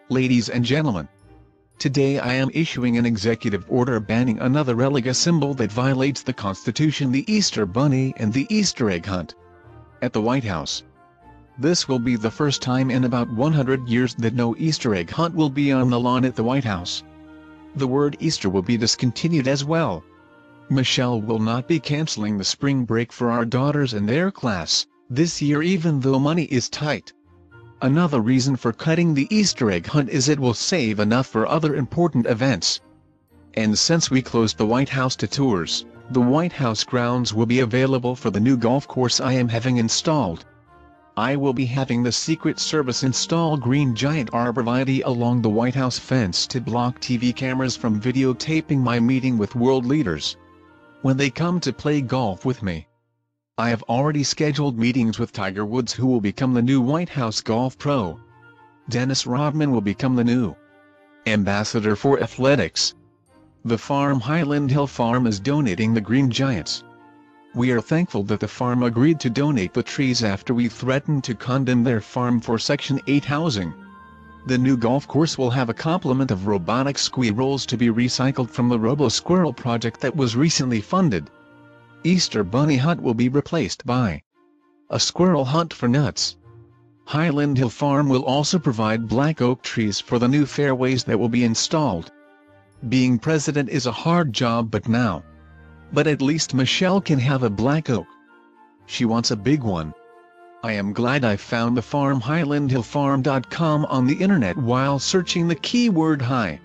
Ladies and gentlemen, today I am issuing an executive order banning another relega symbol that violates the Constitution: the Easter Bunny and the Easter egg hunt at the White House. This will be the first time in about 100 years that no Easter egg hunt will be on the lawn at the White House. The word Easter will be discontinued as well. Michelle will not be canceling the spring break for our daughters and their class this year, even though money is tight. Another reason for cutting the Easter egg hunt is it will save enough for other important events. And since we closed the White House to tours, the White House grounds will be available for the new golf course I am having installed. I will be having the Secret Service install green giant arborvitae along the White House fence to block TV cameras from videotaping my meeting with world leaders when they come to play golf with me. I have already scheduled meetings with Tiger Woods, who will become the new White House golf pro. Dennis Rodman will become the new ambassador for athletics. The farm, Highland Hill Farm, is donating the green giants. We are thankful that the farm agreed to donate the trees after we threatened to condemn their farm for Section 8 housing. The new golf course will have a complement of robotic squirrels to be recycled from the Robo Squirrel project that was recently funded. Easter Bunny hunt will be replaced by a squirrel hunt for nuts. Highland Hill Farm will also provide black oak trees for the new fairways that will be installed. Being president is a hard job, but at least Michelle can have a black oak. She wants a big one. I am glad I found the farm, highlandhillfarm.com, on the internet while searching the keyword high.